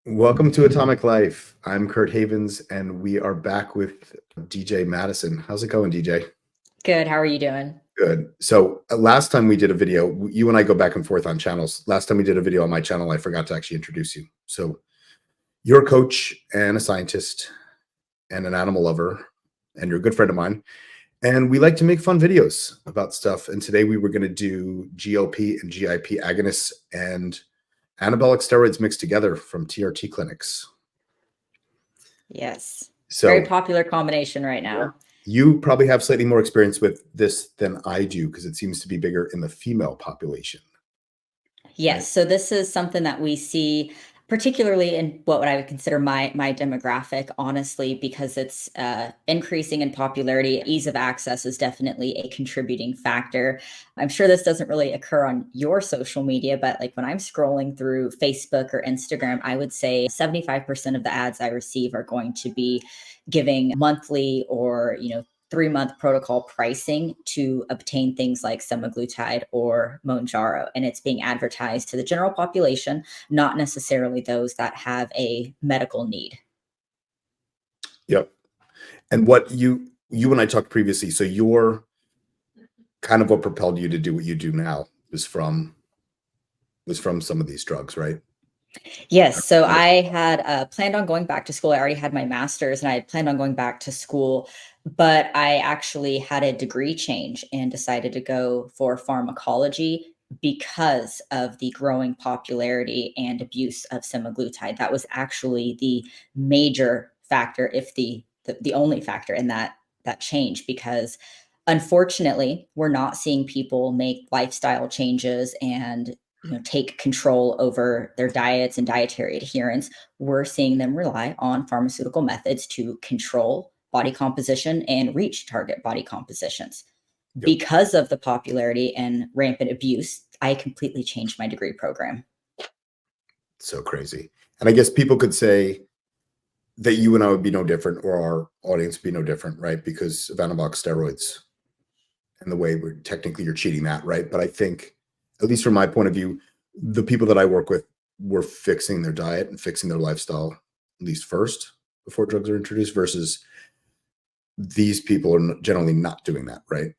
Welcome to Atomic Life. I'm Kurt Havens, and we are back with DJ Madison. How's it going, DJ? Good. How are you doing? Good. So last time we did a video, you and I go back and forth on channels. Last time we did a video on my channel, I forgot to actually introduce you. So you're a coach and a scientist and an animal lover, and you're a good friend of mine. And we like to make fun videos about stuff. And today we were going to do GLP and GIP agonists and anabolic steroids mixed together from TRT clinics. Yes. So very popular combination right now. You probably have slightly more experience with this than I do because it seems to be bigger in the female population. Yes. Right. So this is something that we see particularly in what I would consider my demographic, honestly, because it's increasing in popularity. Ease of access is definitely a contributing factor. I'm sure this doesn't really occur on your social media, but like when I'm scrolling through Facebook or Instagram, I would say 75% of the ads I receive are going to be giving monthly or, 3-month protocol pricing to obtain things like semaglutide or Mounjaro. And it's being advertised to the general population, not necessarily those that have a medical need. Yep. And what you and I talked previously, so you're kind of what propelled you to do what you do now was from some of these drugs, right? Yes. So I had planned on going back to school. I already had my master's and I had planned on going back to school, but I actually had a degree change and decided to go for pharmacology because of the growing popularity and abuse of semaglutide. That was actually the major factor, if the only factor in that change, because unfortunately, we're not seeing people make lifestyle changes and take control over their diets and dietary adherence. We're seeing them rely on pharmaceutical methods to control body composition and reach target body compositions. Yep. Because of the popularity and rampant abuse, I completely changed my degree program. So crazy. And I guess people could say that you and I would be no different, or our audience would be no different, right? Because of anabolic steroids and the way you're cheating that, right? But I think, at least from my point of view, the people that I work with were fixing their diet and fixing their lifestyle at least first before drugs are introduced, versus these people are generally not doing that, right?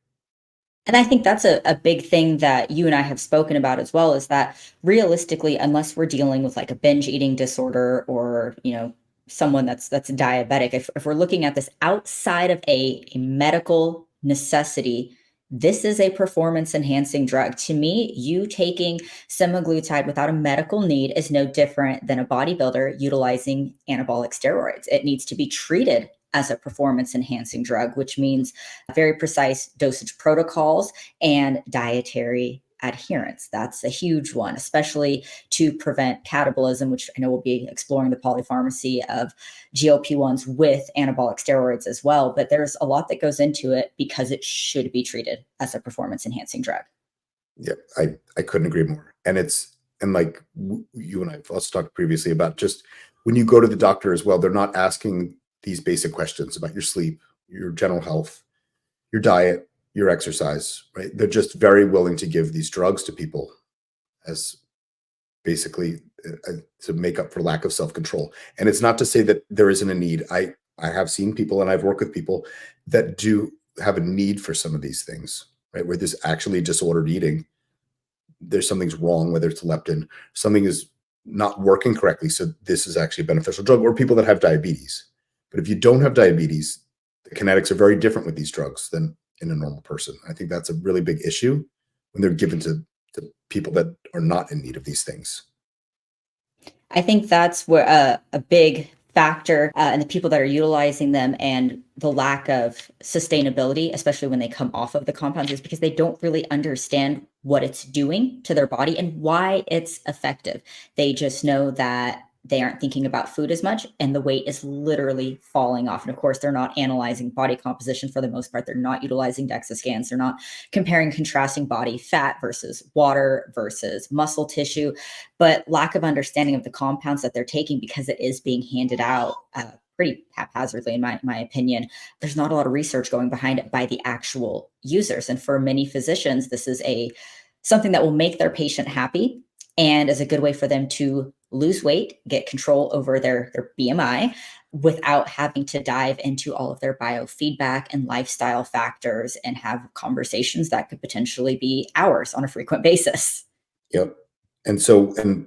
And I think that's a big thing that you and I have spoken about as well, is that realistically, unless we're dealing with like a binge eating disorder or, someone that's diabetic, if we're looking at this outside of a medical necessity, this is a performance enhancing drug. To me, you taking semaglutide without a medical need is no different than a bodybuilder utilizing anabolic steroids. It needs to be treated as a performance enhancing drug, which means very precise dosage protocols and dietary adherence. That's a huge one, especially to prevent catabolism, which I know we'll be exploring the polypharmacy of GLP-1s with anabolic steroids as well. But there's a lot that goes into it because it should be treated as a performance enhancing drug. Yeah, I couldn't agree more. And like you and I have also talked previously about, just when you go to the doctor as well, they're not asking these basic questions about your sleep, your general health, your diet, your exercise, right? They're just very willing to give these drugs to people as basically to make up for lack of self-control. And it's not to say that there isn't a need. I have seen people, and I've worked with people that do have a need for some of these things, right? Where there's actually disordered eating. There's something's wrong, whether it's leptin, something is not working correctly. So this is actually a beneficial drug. Or people that have diabetes. But if you don't have diabetes, the kinetics are very different with these drugs than in a normal person. I think that's a really big issue when they're given to people that are not in need of these things. I think that's where a big factor in the people that are utilizing them and the lack of sustainability, especially when they come off of the compounds, is because they don't really understand what it's doing to their body and why it's effective. They just know that they aren't thinking about food as much and the weight is literally falling off. And of course, they're not analyzing body composition for the most part. They're not utilizing DEXA scans. They're not comparing contrasting body fat versus water versus muscle tissue, but lack of understanding of the compounds that they're taking because it is being handed out pretty haphazardly, in my opinion. There's not a lot of research going behind it by the actual users. And for many physicians, this is something that will make their patient happy and is a good way for them to lose weight, get control over their BMI without having to dive into all of their biofeedback and lifestyle factors and have conversations that could potentially be hours on a frequent basis. Yep. And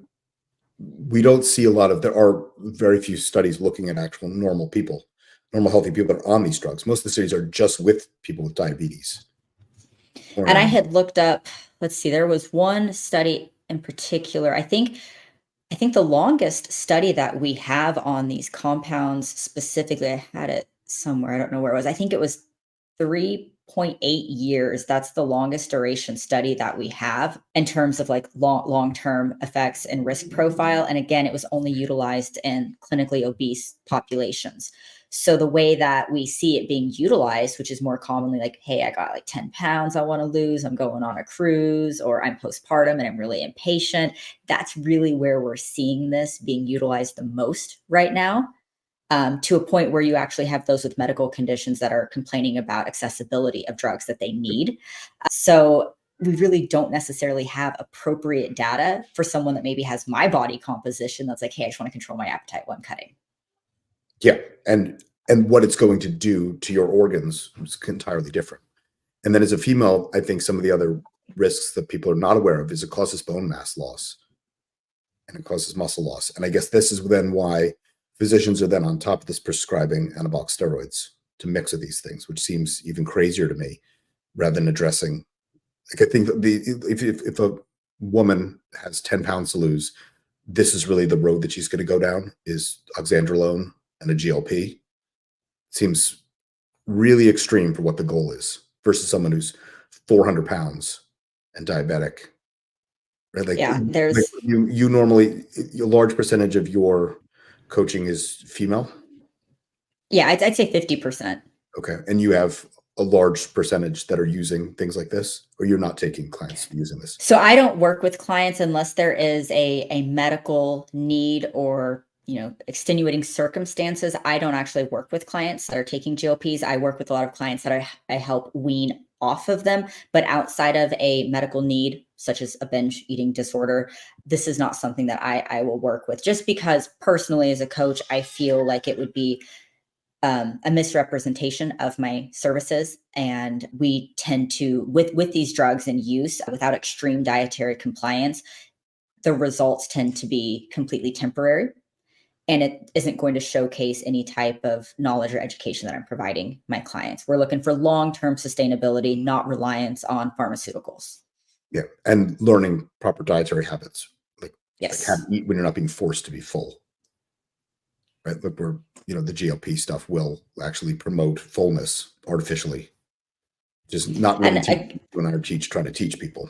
we don't see a lot of, there are very few studies looking at actual normal people, normal healthy people that are on these drugs. Most of the studies are just with people with diabetes. And I had looked up, let's see, there was one study in particular. I think the longest study that we have on these compounds specifically, I had it somewhere, I don't know where it was. I think it was 3.8 years. That's the longest duration study that we have in terms of like long-term effects and risk profile. And again, it was only utilized in clinically obese populations. So the way that we see it being utilized, which is more commonly like, hey, I got like 10 pounds I want to lose, I'm going on a cruise, or I'm postpartum and I'm really impatient. That's really where we're seeing this being utilized the most right now, to a point where you actually have those with medical conditions that are complaining about accessibility of drugs that they need. So we really don't necessarily have appropriate data for someone that maybe has my body composition that's like, hey, I just want to control my appetite while I'm cutting. Yeah, and what it's going to do to your organs is entirely different. And then as a female, I think some of the other risks that people are not aware of is it causes bone mass loss and it causes muscle loss. And I guess this is then why physicians are then on top of this prescribing anabolic steroids to mix with these things, which seems even crazier to me, rather than addressing. Like I think if a woman has 10 pounds to lose, this is really the road that she's going to go down is oxandrolone and a GLP. Seems really extreme for what the goal is versus someone who's 400 pounds and diabetic. Right? Like, Yeah, like there's you normally, a large percentage of your coaching is female. yeah, I'd say 50%. Okay. And you have a large percentage that are using things like this, or you're not taking clients using this. So I don't work with clients unless there is a medical need or, extenuating circumstances. I don't actually work with clients that are taking GLPs. I work with a lot of clients that I help wean off of them. But outside of a medical need, such as a binge eating disorder, this is not something that I will work with, just because personally as a coach, I feel like it would be a misrepresentation of my services. And we tend to, with these drugs in use without extreme dietary compliance, the results tend to be completely temporary. And it isn't going to showcase any type of knowledge or education that I'm providing my clients. We're looking for long-term sustainability, not reliance on pharmaceuticals. Yeah. And learning proper dietary habits, like how to Yes. eat when you're not being forced to be full. Right. Look, where, the GLP stuff will actually promote fullness artificially, just not And really teach when I teach, trying to teach people.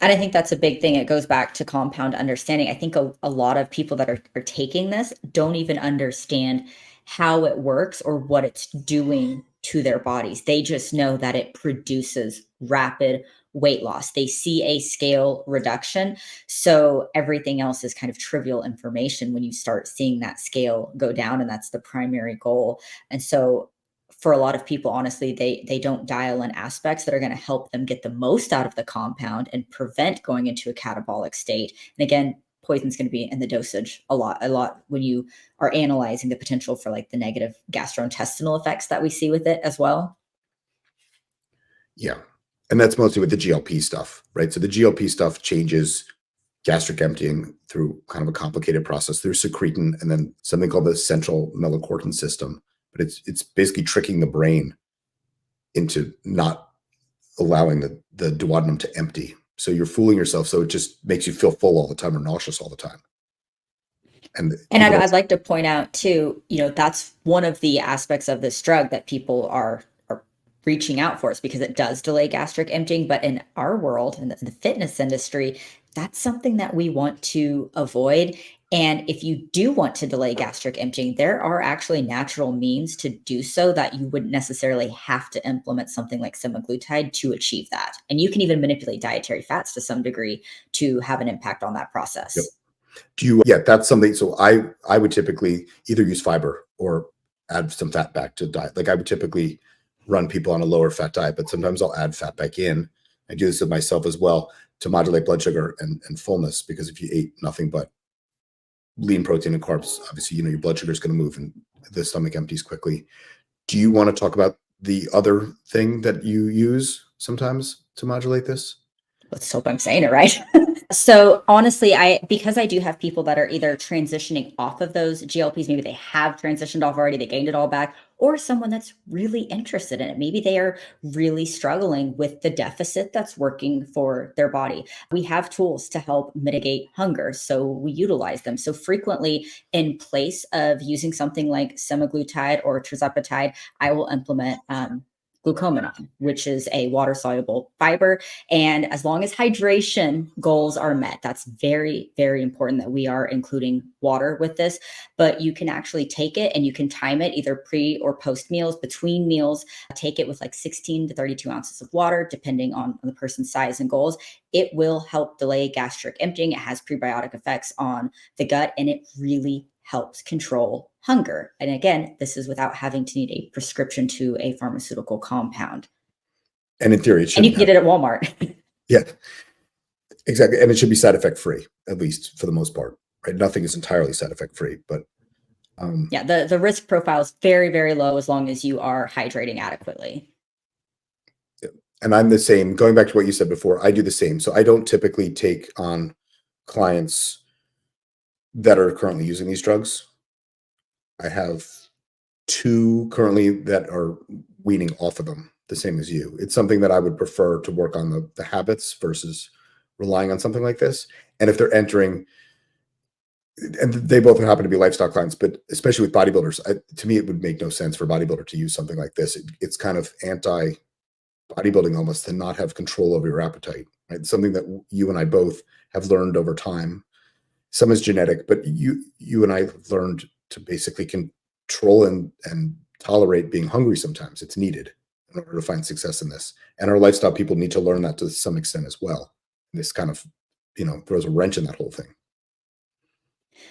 And I think that's a big thing. It goes back to compound understanding. I think a lot of people that are taking this don't even understand how it works or what it's doing to their bodies. They just know that it produces rapid weight loss. They see a scale reduction. So everything else is kind of trivial information when you start seeing that scale go down, and that's the primary goal. And so for a lot of people, honestly, they don't dial in aspects that are going to help them get the most out of the compound and prevent going into a catabolic state. And again, poison's going to be in the dosage a lot when you are analyzing the potential for like the negative gastrointestinal effects that we see with it as well. Yeah. And that's mostly with the GLP stuff, right? So the GLP stuff changes gastric emptying through kind of a complicated process through secretin and then something called the central melanocortin system. But it's basically tricking the brain into not allowing the duodenum to empty. So you're fooling yourself. So it just makes you feel full all the time or nauseous all the time. And I'd like to point out too, that's one of the aspects of this drug that people are reaching out for, is because it does delay gastric emptying. But in our world, in the fitness industry, that's something that we want to avoid. And if you do want to delay gastric emptying, there are actually natural means to do so that you wouldn't necessarily have to implement something like semaglutide to achieve that. And you can even manipulate dietary fats to some degree to have an impact on that process. Yep. Yeah, that's something. So I would typically either use fiber or add some fat back to diet. Like I would typically run people on a lower fat diet, but sometimes I'll add fat back in. I do this with myself as well to modulate blood sugar and fullness, because if you ate nothing but lean protein and carbs, obviously, your blood sugar is going to move and the stomach empties quickly. Do you want to talk about the other thing that you use sometimes to modulate this? Let's hope I'm saying it right. So honestly, because I do have people that are either transitioning off of those GLPs, maybe they have transitioned off already, they gained it all back, or someone that's really interested in it. Maybe they are really struggling with the deficit that's working for their body. We have tools to help mitigate hunger, so we utilize them. So frequently, in place of using something like semaglutide or tirzepatide, I will implement glucomannan, which is a water soluble fiber. And as long as hydration goals are met, that's very, very important that we are including water with this. But you can actually take it and you can time it either pre or post meals, between meals. Take it with like 16 to 32 ounces of water, depending on the person's size and goals. It will help delay gastric emptying. It has prebiotic effects on the gut, and it really helps control hunger. And again, this is without having to need a prescription to a pharmaceutical compound. And in theory, it And should you can get it at Walmart. Yeah, exactly. And it should be side effect free, at least for the most part, right? Nothing is entirely side effect free, but yeah, the risk profile is very, very low as long as you are hydrating adequately. and I'm the same. Going back to what you said before, I do the same. So I don't typically take on clients that are currently using these drugs. I have 2 currently that are weaning off of them, the same as you. It's something that I would prefer to work on the habits versus relying on something like this. And if they're entering, and they both happen to be lifestyle clients, but especially with bodybuilders, to me, it would make no sense for a bodybuilder to use something like this. It's kind of anti bodybuilding almost to not have control over your appetite, right? Something that you and I both have learned over time. Some is genetic, but you and I have learned to basically control and tolerate being hungry sometimes. It's needed in order to find success in this. And our lifestyle people need to learn that to some extent as well. This kind of, throws a wrench in that whole thing.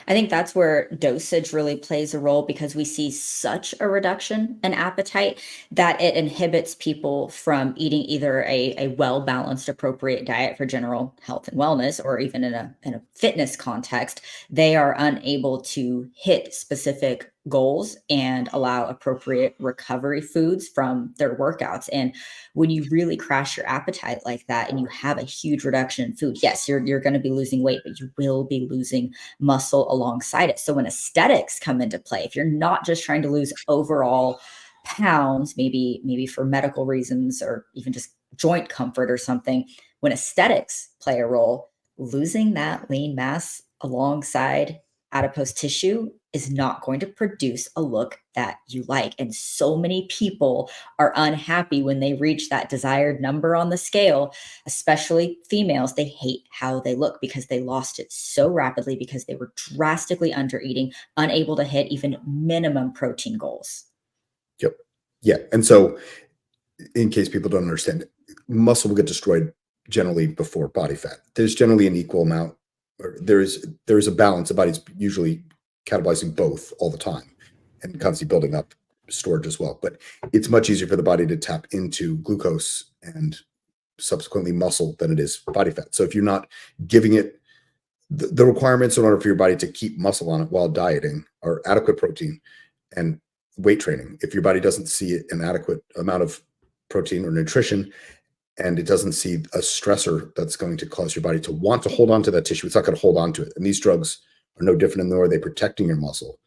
I think that's where dosage really plays a role because we see such a reduction in appetite that it inhibits people from eating either a well-balanced, appropriate diet for general health and wellness, or even in a fitness context, they are unable to hit specific goals and allow appropriate recovery foods from their workouts. And when you really crash your appetite like that and you have a huge reduction in food, yes, you're going to be losing weight, but you will be losing muscle alongside it. So when aesthetics come into play, if you're not just trying to lose overall pounds, maybe for medical reasons or even just joint comfort or something, when aesthetics play a role, losing that lean mass alongside adipose tissue is not going to produce a look that you like. And so many people are unhappy when they reach that desired number on the scale, especially females. They hate how they look because they lost it so rapidly because they were drastically under eating, unable to hit even minimum protein goals. Yep. Yeah. And so, in case people don't understand, muscle will get destroyed generally before body fat. There's generally an equal amount, or there's a balance. The body's usually catabolizing both all the time and constantly building up storage as well. But it's much easier for the body to tap into glucose and subsequently muscle than it is body fat. So if you're not giving it the requirements in order for your body to keep muscle on it while dieting are adequate protein and weight training. If your body doesn't see an adequate amount of protein or nutrition, and it doesn't see a stressor that's going to cause your body to want to hold on to that tissue, it's not going to hold on to it. And these drugs are no different in the way they're protecting your muscle.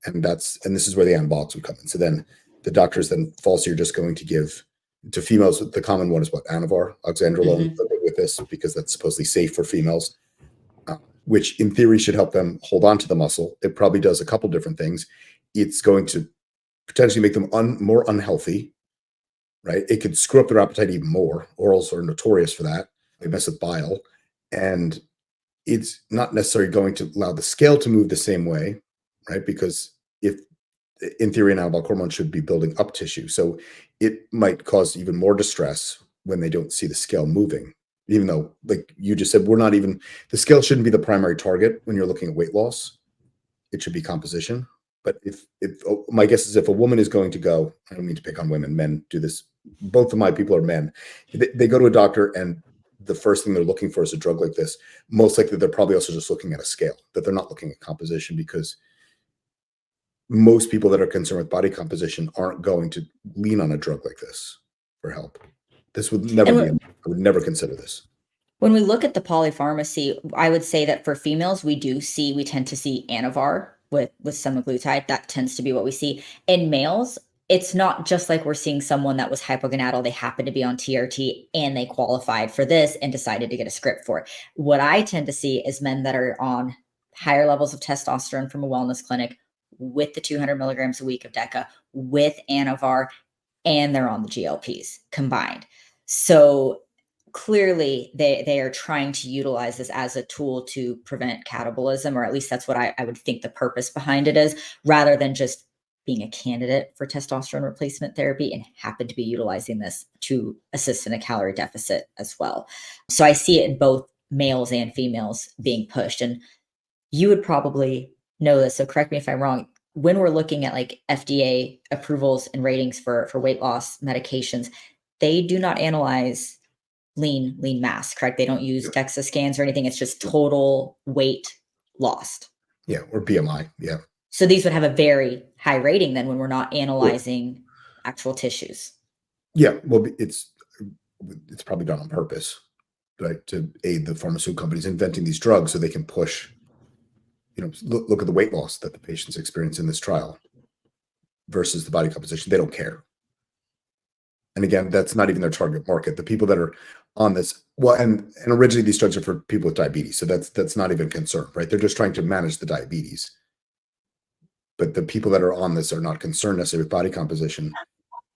And this is where the anabolics would come in. So then the doctors then falsely are just going to give to females. The common one is what? Anavar, oxandrolone with this, because that's supposedly safe for females, which in theory should help them hold on to the muscle. It probably does a couple different things. It's going to potentially make them more unhealthy, right? It could screw up their appetite even more. Orals are notorious for that. They mess with bile. And it's not necessarily going to allow the scale to move the same way, right? Because if in theory, an anabolic hormone should be building up tissue. So it might cause even more distress when they don't see the scale moving, even though, like you just said, the scale shouldn't be the primary target when you're looking at weight loss. It should be composition. But if my guess is if a woman is going to go, I don't mean to pick on women, men do this. Both of my people are men. They go to a doctor and the first thing they're looking for is a drug like this, most likely they're probably also just looking at a scale, that they're not looking at composition, because most people that are concerned with body composition aren't going to lean on a drug like this for help. This would never And be, I would never consider this. when we look at the polypharmacy, I would say that for females, we tend to see Anavar with semaglutide. That tends to be what we see. In males, it's not just like we're seeing someone that was hypogonadal, they happen to be on TRT and they qualified for this and decided to get a script for it. What I tend to see is men that are on higher levels of testosterone from a wellness clinic with the 200 milligrams a week of DECA, with Anavar, and they're on the GLPs combined. So clearly they are trying to utilize this as a tool to prevent catabolism, or at least that's what I would think the purpose behind it is, rather than just being a candidate for testosterone replacement therapy and happen to be utilizing this to assist in a calorie deficit as well. So I see it in both males and females being pushed. And you would probably know this, so correct me if I'm wrong. When we're looking at like FDA approvals and ratings for weight loss medications, they do not analyze lean mass, correct? They don't use DEXA scans or anything. It's just total weight lost. Yeah, or BMI. Yeah. So these would have a very high rating then when we're not Well, analyzing actual tissues. yeah, well, it's probably done on purpose, right, to aid the pharmaceutical companies inventing these drugs so they can push, look at the weight loss that the patients experience in this trial versus the body composition. They don't care. And again, that's not even their target market. The people that are on this, well, and originally these drugs are for people with diabetes, so that's not even a concern, right? They're just trying to manage the diabetes. But the people that are on this are not concerned necessarily with body composition,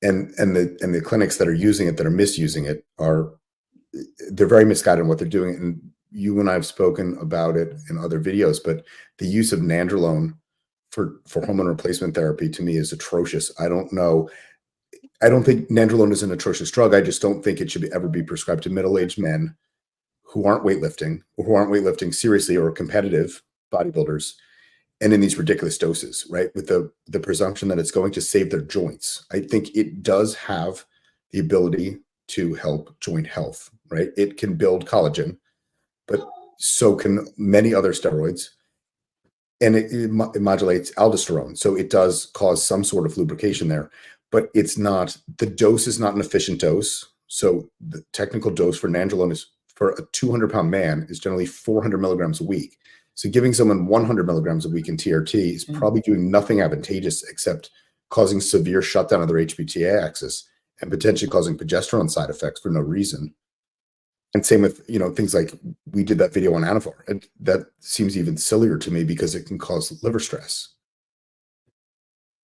and the clinics that are using it, that are misusing it, they're very misguided in what they're doing. And you and I have spoken about it in other videos, but the use of nandrolone for hormone replacement therapy to me is atrocious. I don't know. I don't think nandrolone is an atrocious drug. I just don't think it should ever be prescribed to middle-aged men who aren't weightlifting, or who aren't weightlifting seriously, or competitive bodybuilders, and in these ridiculous doses, right? With the presumption that it's going to save their joints. I think it does have the ability to help joint health, right? It can build collagen, but so can many other steroids. And it modulates aldosterone. So it does cause some sort of lubrication there, but the dose is not an efficient dose. So the technical dose for nandrolone is, for a 200-pound man, is generally 400 milligrams a week. So giving someone 100 milligrams a week in TRT is probably doing nothing advantageous except causing severe shutdown of their HPTA axis and potentially causing progesterone side effects for no reason. And same with, things like, we did that video on Anavar, and that seems even sillier to me because it can cause liver stress.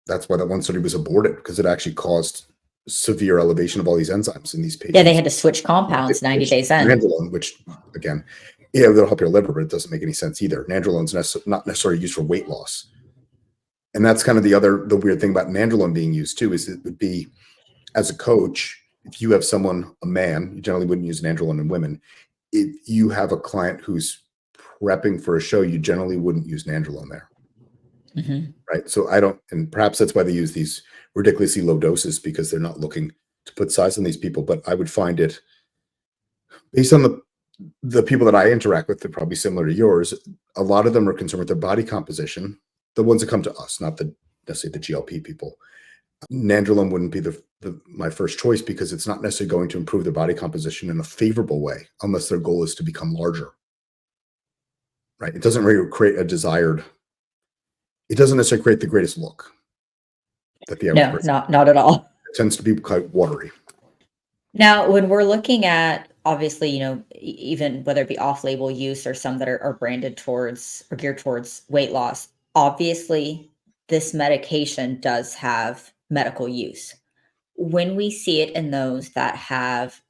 That's why that one study was aborted, because it actually caused severe elevation of all these enzymes in these patients. Yeah, they had to switch compounds 90 days in. Nandrolone, which again, yeah, that'll help your liver, but it doesn't make any sense either. Nandrolone's not necessarily used for weight loss. And that's kind of the weird thing about nandrolone being used too, is it would be, as a coach, if you have a man, you generally wouldn't use nandrolone in women. If you have a client who's prepping for a show, you generally wouldn't use nandrolone there. Right. So and perhaps that's why they use these ridiculously low doses, because they're not looking to put size on these people. But I would find it, based on the people that I interact with, they're probably similar to yours. A lot of them are concerned with their body composition. The ones that come to us, not necessarily the GLP people. Nandrolone wouldn't be my first choice, because it's not necessarily going to improve their body composition in a favorable way unless their goal is to become larger. Right? It doesn't really create it doesn't necessarily create the greatest look that the average person. Not at all. It tends to be quite watery. Now, when we're looking at, obviously, even whether it be off-label use or some that are branded towards or geared towards weight loss, obviously this medication does have medical use. When we see it in those that have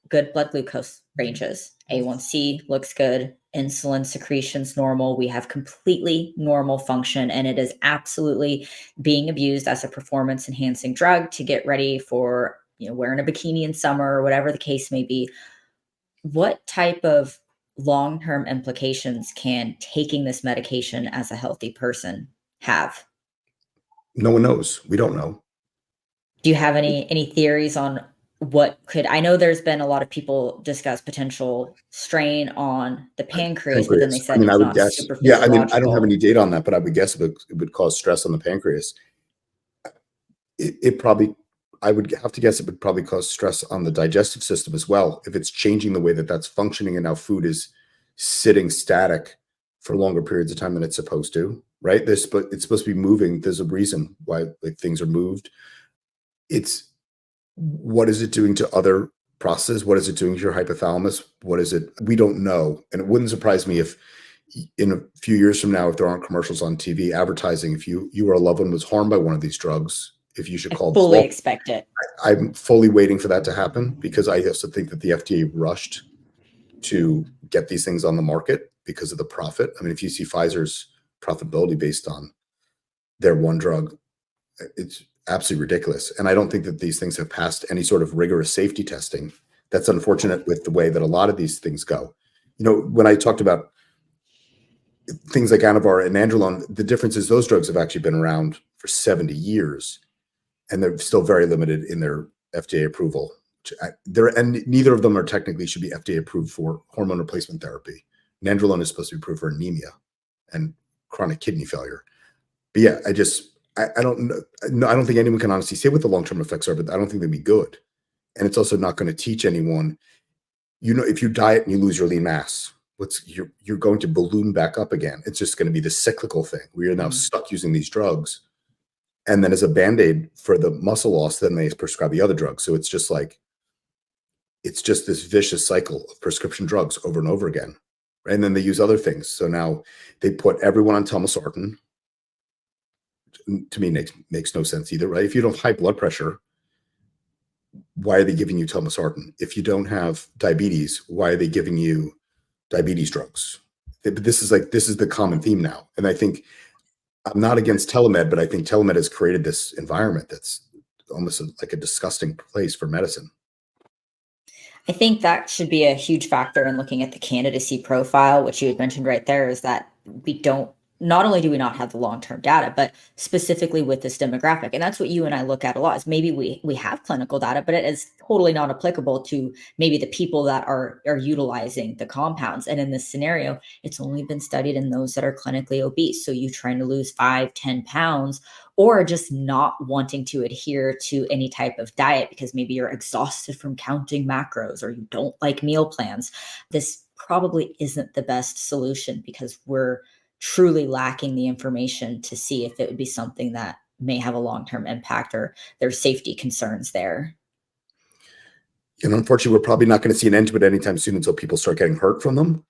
good blood glucose ranges, A1C looks good, insulin secretion's normal, we have completely normal function, and it is absolutely being abused as a performance enhancing drug to get ready for, wearing a bikini in summer or whatever the case may be. What type of long-term implications can taking this medication as a healthy person have? No one knows. We don't know. Do you have any theories on what could I know there's been a lot of people discuss potential strain on the pancreas, but then they Pancreas. I said mean, I it's would not guess. super Yeah, I mean, I don't have physiological. any data on that, but I would guess it would cause stress on the pancreas. It probably, I would have to guess it would probably cause stress on the digestive system as well if it's changing the way that that's functioning and now food is sitting static for longer periods of time than it's supposed to. Right? It's supposed to be moving. There's a reason why like things are moved. It's what is it doing to other processes? What is it doing to your hypothalamus? What is it? We don't know. And it wouldn't surprise me if in a few years from now, if there aren't commercials on TV advertising, if you or a loved one was harmed by one of these drugs, if you should I call this fully law. expect it. I'm fully waiting for that to happen because I also think that the FDA rushed to get these things on the market because of the profit. I mean, if you see Pfizer's profitability based on their one drug, it's absolutely ridiculous. And I don't think that these things have passed any sort of rigorous safety testing. That's unfortunate with the way that a lot of these things go. You know, when I talked about things like Anavar and Nandrolone, the difference is those drugs have actually been around for 70 years and they're still very limited in their FDA approval. And neither of them are technically should be FDA approved for hormone replacement therapy. Nandrolone is supposed to be approved for anemia and chronic kidney failure. But yeah, I don't know. No, I don't think anyone can honestly say what the long-term effects are, but I don't think they'd be good. And it's also not going to teach anyone, you know, if you diet and you lose your lean mass, you're going to balloon back up again. It's just going to be the cyclical thing where you're now stuck using these drugs. And then as a band-aid for the muscle loss, then they prescribe the other drugs. So it's just like, it's just this vicious cycle of prescription drugs over and over again. And then they use other things. So now they put everyone on telmisartan. To me, makes no sense either, right? If you don't have high blood pressure, why are they giving you telmisartan? If you don't have diabetes, why are they giving you diabetes drugs? But this is the common theme now. And I think I'm not against telemed, but I think telemed has created this environment that's almost like a disgusting place for medicine. I think that should be a huge factor in looking at the candidacy profile, which you had mentioned right there, is that we don't not only do we not have the long-term data, but specifically with this demographic. And that's what you and I look at a lot is maybe we have clinical data, but it is totally not applicable to maybe the people that are utilizing the compounds. And in this scenario, it's only been studied in those that are clinically obese. So you trying to lose 5, 10 pounds or just not wanting to adhere to any type of diet because maybe you're exhausted from counting macros or you don't like meal plans. This probably isn't the best solution because we're truly lacking the information to see if it would be something that may have a long-term impact or there's safety concerns there. And unfortunately, we're probably not going to see an end to it anytime soon until people start getting hurt from them.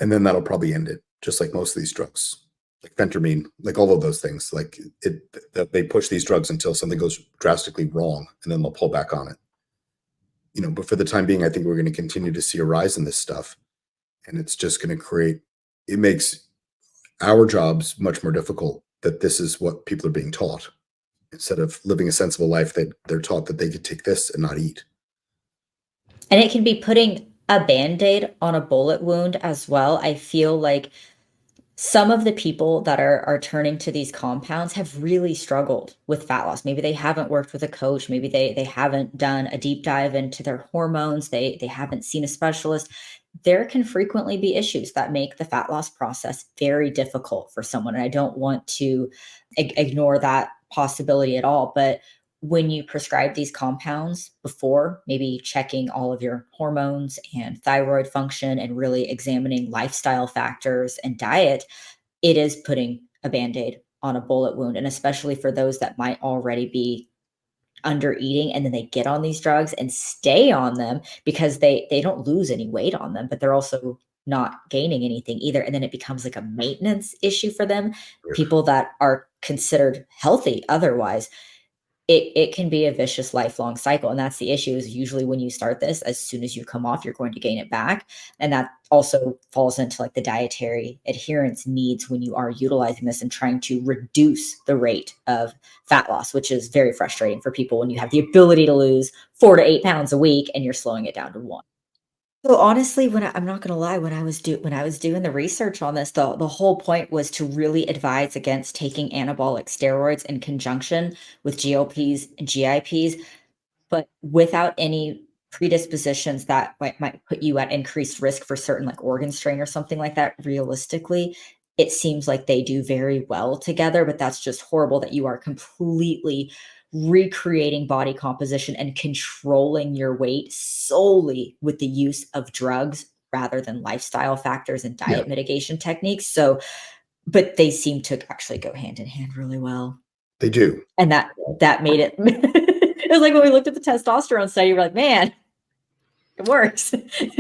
And then that'll probably end it, just like most of these drugs, like phentermine, like all of those things. Like that they push these drugs until something goes drastically wrong, and then they'll pull back on it. You know, but for the time being, I think we're going to continue to see a rise in this stuff, and it's just going to create. It makes our jobs much more difficult that this is what people are being taught instead of living a sensible life that they're taught that they could take this and not eat. And it can be putting a band-aid on a bullet wound as well. I feel like some of the people that are turning to these compounds have really struggled with fat loss. Maybe they haven't worked with a coach, maybe they haven't done a deep dive into their hormones, they haven't seen a specialist. There can frequently be issues that make the fat loss process very difficult for someone, and I don't want to ignore that possibility at all, but when you prescribe these compounds before maybe checking all of your hormones and thyroid function and really examining lifestyle factors and diet, it is putting a band-aid on a bullet wound, and especially for those that might already be under eating and then they get on these drugs and stay on them because they don't lose any weight on them, but they're also not gaining anything either, and then it becomes like a maintenance issue for them. People that are considered healthy otherwise, it can be a vicious lifelong cycle, and that's the issue is usually when you start this, as soon as you come off, you're going to gain it back, and that also falls into, like, the dietary adherence needs when you are utilizing this and trying to reduce the rate of fat loss, which is very frustrating for people when you have the ability to lose 4 to 8 pounds a week and you're slowing it down to 1. So honestly, I'm not gonna lie, when I was doing the research on this, the whole point was to really advise against taking anabolic steroids in conjunction with GLPs and GIPs. but without any predispositions that might put you at increased risk for certain like organ strain or something like that, realistically, it seems like they do very well together, but that's just horrible that you are completely recreating body composition and controlling your weight solely with the use of drugs rather than lifestyle factors and Yeah, diet mitigation techniques. So, but they seem to actually go hand in hand really well. they do. And that made it it was like when we looked at the testosterone study, we're like, "Man, it works."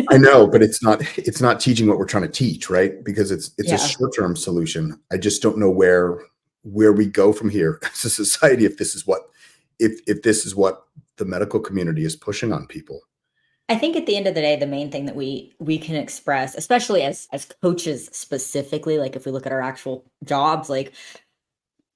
I know, but it's not teaching what we're trying to teach, right? Because it's a Yeah. short-term solution. I just don't know where we go from here as a society if this is what if this is what the medical community is pushing on people. I think at the end of the day, the main thing that we can express, especially as coaches specifically, like if we look at our actual jobs, like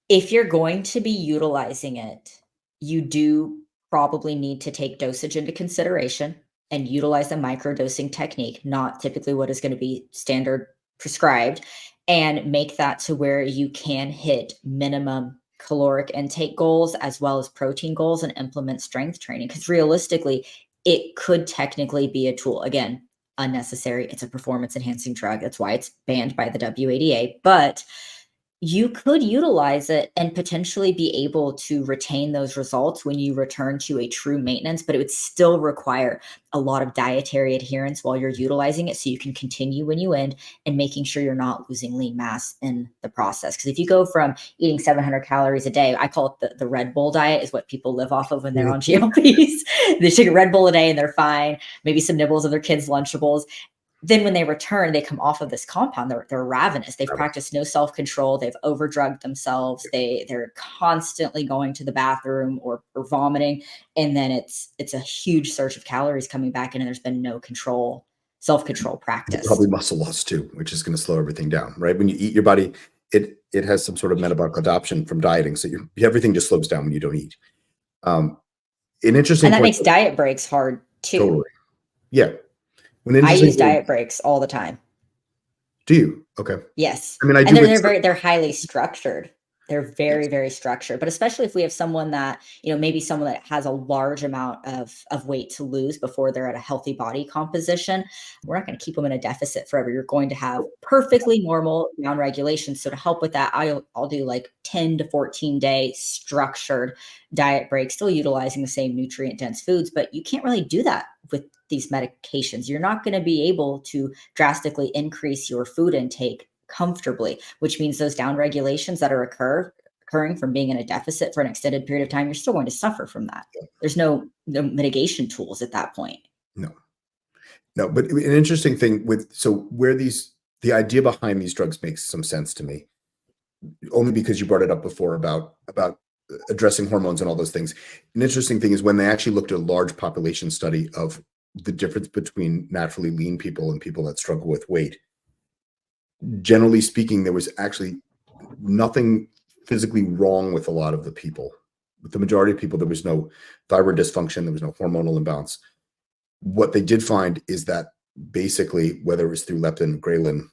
if you're going to be utilizing it, you do probably need to take dosage into consideration and utilize a microdosing technique, not typically what is going to be standard prescribed, and make that to where you can hit minimum caloric intake goals as well as protein goals and implement strength training. Because realistically, it could technically be a tool. Again, unnecessary. It's a performance enhancing drug. That's why it's banned by the WADA. But you could utilize it and potentially be able to retain those results when you return to a true maintenance, but it would still require a lot of dietary adherence while you're utilizing it so you can continue when you end and making sure you're not losing lean mass in the process. Because if you go from eating 700 calories a day, I call it the Red Bull diet, is what people live off of when they're on GLPs. They take a Red Bull a day and they're fine, maybe some nibbles of their kids' Lunchables. Then when they return, they come off of this compound. They're ravenous. They've practiced no self control. They've overdrugged themselves. They're constantly going to the bathroom or vomiting, and then it's a huge surge of calories coming back in, and there's been no control, self control Probably practice. muscle loss too, which is going to slow everything down, right? When you eat, your body it has some sort of metabolic adoption from dieting, so everything just slows down when you don't eat. Um, an And interesting that point. makes diet breaks hard too. Totally, yeah. An I interesting use point. diet breaks all the time. Do you? Okay. Yes, I mean, I and do with they're highly structured. They're very, yes. very structured, but especially if we have someone that, maybe someone that has a large amount of weight to lose before they're at a healthy body composition, we're not gonna keep them in a deficit forever. You're going to have perfectly normal down regulation. So to help with that, I'll do like 10 to 14-day structured diet breaks, still utilizing the same nutrient dense foods, but you can't really do that with these medications. You're not gonna be able to drastically increase your food intake comfortably, which means those down regulations that are occurring from being in a deficit for an extended period of time, you're still going to suffer from that. There's no mitigation tools at that point. No, no. But an interesting thing where the idea behind these drugs makes some sense to me, only because you brought it up before about addressing hormones and all those things. An interesting thing is when they actually looked at a large population study of the difference between naturally lean people and people that struggle with weight. Generally speaking, there was actually nothing physically wrong with a lot of the people. With the majority of people, there was no thyroid dysfunction, there was no hormonal imbalance. What they did find is that basically, whether it was through leptin, ghrelin,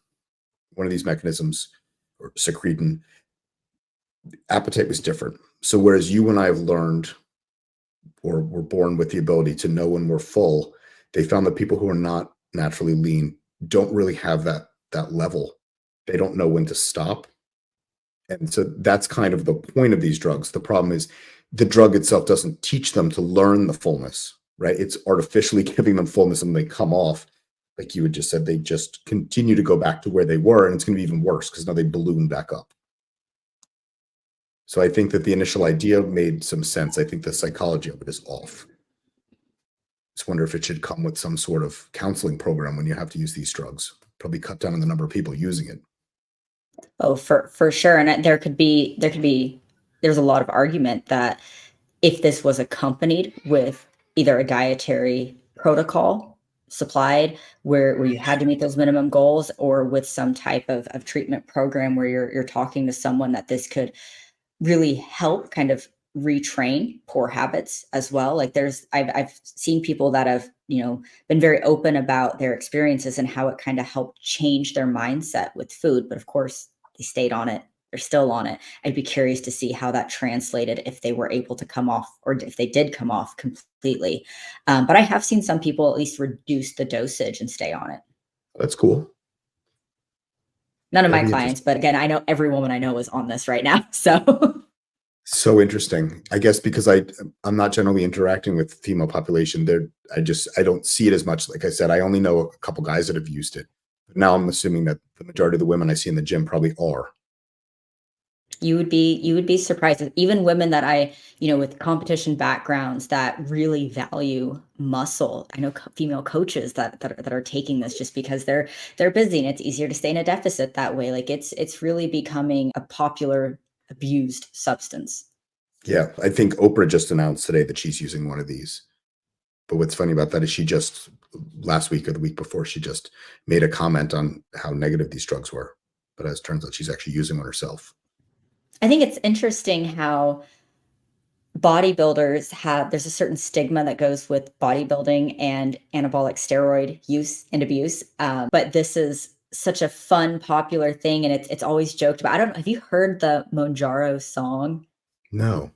one of these mechanisms, or secretin, appetite was different. So whereas you and I have learned or were born with the ability to know when we're full, they found that people who are not naturally lean don't really have that level. They don't know when to stop. And so that's kind of the point of these drugs. The problem is the drug itself doesn't teach them to learn the fullness, right? It's artificially giving them fullness and they come off. Like you had just said, they just continue to go back to where they were, and it's going to be even worse because now they balloon back up. So I think that the initial idea made some sense. I think the psychology of it is off. Just wonder if it should come with some sort of counseling program when you have to use these drugs. Probably cut down on the number of people using it. Oh, for sure. And there's a lot of argument that if this was accompanied with either a dietary protocol supplied where you had to meet those minimum goals, or with some type of treatment program where you're talking to someone, that this could really help kind of retrain poor habits as well. Like I've seen people that have, been very open about their experiences and how it kind of helped change their mindset with food. But of course, they stayed on it they're still on it. I'd be curious to see how that translated if they were able to come off or if they did come off completely. But I have seen some people at least reduce the dosage and stay on it. That's cool. None of my That'd be clients, interesting. but again, I know every woman I know is on this right now. So So interesting. I guess because I'm not generally interacting with female population there. I don't see it as much. Like I said, I only know a couple guys that have used it. But now I'm assuming that the majority of the women I see in the gym probably are. you would be surprised. Even women that with competition backgrounds that really value muscle. I know female coaches that are taking this just because they're busy and it's easier to stay in a deficit that way. Like it's really becoming a popular abused substance. Yeah, I think Oprah just announced today that she's using one of these. But what's funny about that is she just last week or the week before, she just made a comment on how negative these drugs were. But as it turns out, she's actually using one herself. I think it's interesting how bodybuilders have there's a certain stigma that goes with bodybuilding and anabolic steroid use and abuse. But this is such a fun, popular thing, and it's always joked about. I don't know. Have you heard the Monjaro song? No.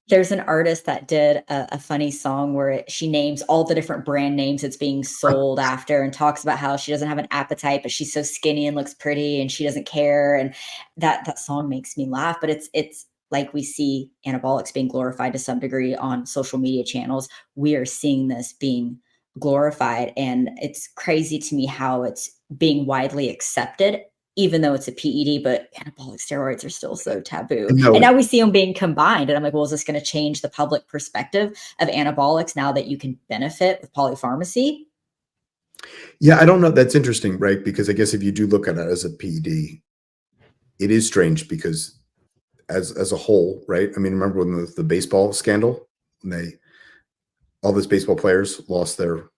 There's an artist that did a funny song where she names all the different brand names it's being sold after and talks about how she doesn't have an appetite, but she's so skinny and looks pretty and she doesn't care. And that song makes me laugh. But it's like we see anabolics being glorified to some degree on social media channels. We are seeing this being glorified. And it's crazy to me how it's being widely accepted even though it's a PED, but anabolic steroids are still so taboo. And No. now we see them being combined. And I'm like, well, is this going to change the public perspective of anabolics now that you can benefit with polypharmacy? Yeah, I don't know. That's interesting, right? Because I guess if you do look at it as a PED, it is strange because as a whole, right? I mean, remember when the baseball scandal, when all those baseball players lost their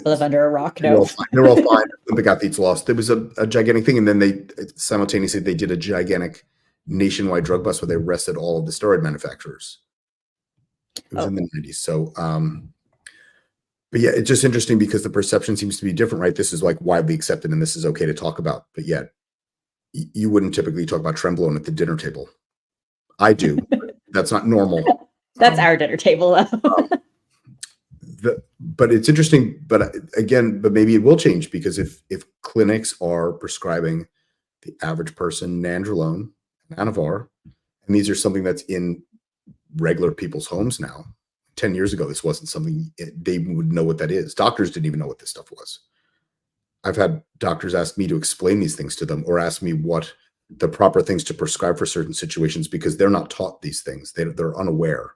Live under a rock? they were No. all fine. They were all fine. Olympic athletes lost. It was a gigantic thing, and then they simultaneously they did a gigantic nationwide drug bust where they arrested all of the steroid manufacturers. It was in Oh, the 90s. So, but yeah, it's just interesting because the perception seems to be different, right? This is like widely accepted, and this is okay to talk about, but yet you wouldn't typically talk about Trembolone at the dinner table. I do. But that's not normal. that's Um, our dinner table, though. but it's interesting. But again, but maybe it will change because if clinics are prescribing the average person nandrolone, Anavar, and these are something that's in regular people's homes now. 10 years ago, this wasn't something they would know what that is. Doctors didn't even know what this stuff was. I've had doctors ask me to explain these things to them or ask me what the proper things to prescribe for certain situations because they're not taught these things. They're unaware.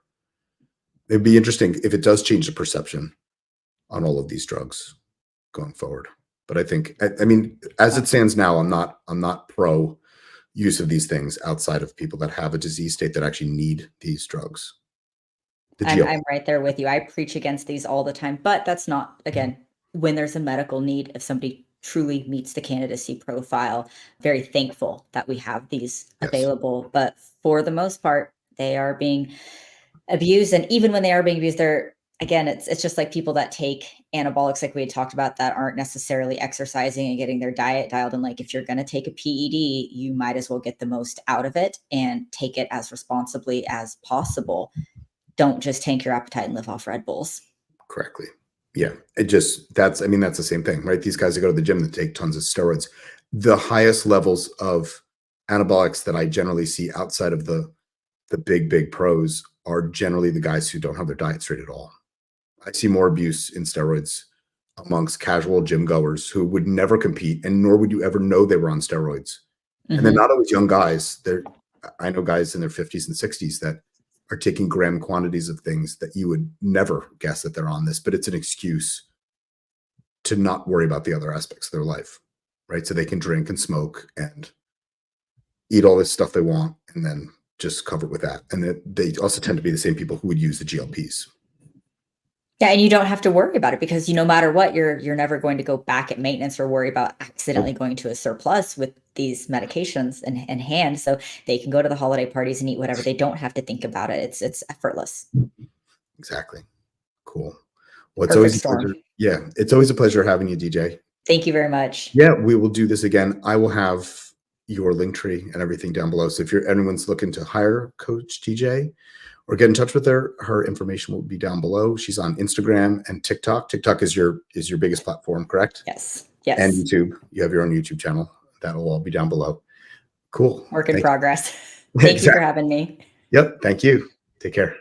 It'd be interesting if it does change the perception on all of these drugs going forward. But I think, I mean, as it stands now, I'm not pro use of these things outside of people that have a disease state that actually need these drugs. The I'm GLP. I'm right there with you. I preach against these all the time, but that's not again, when there's a medical need, if somebody truly meets the candidacy profile, very thankful that we have these Yes. available. But for the most part, they are being abused. And even when they are being abused, they're again, it's just like people that take anabolics, like we had talked about, that aren't necessarily exercising and getting their diet dialed. And like if you're gonna take a PED, you might as well get the most out of it and take it as responsibly as possible. Don't just tank your appetite and live off Red Bulls. Correctly. Yeah. It just I mean, that's the same thing, right? These guys that go to the gym that take tons of steroids. The highest levels of anabolics that I generally see outside of the big pros are generally the guys who don't have their diet straight at all. I see more abuse in steroids amongst casual gym goers who would never compete and nor would you ever know they were on steroids. And they're Mhm. not always young guys. I know guys in their 50s and 60s that are taking gram quantities of things that you would never guess that they're on this, but it's an excuse to not worry about the other aspects of their life, right? So they can drink and smoke and eat all this stuff they want and then just cover it with that. And they also tend to be the same people who would use the GLPs. Yeah, and you don't have to worry about it because no matter what, you're never going to go back at maintenance or worry about accidentally Nope. going to a surplus with these medications in hand. So they can go to the holiday parties and eat whatever. They don't have to think about it. It's effortless. Exactly. Cool. Well, it's Perfect always a storm. pleasure. Yeah, it's always a pleasure having you, DJ. Thank you very much. Yeah, we will do this again. I will have your link tree and everything down below. So if anyone's looking to hire Coach TJ or get in touch with her information will be down below. She's on Instagram and TikTok. TikTok is your biggest platform, correct? Yes. Yes. And YouTube. You have your own YouTube channel. That'll all be down below. Cool. Work in progress. Thank you for having me. Yep. Thank you. Take care.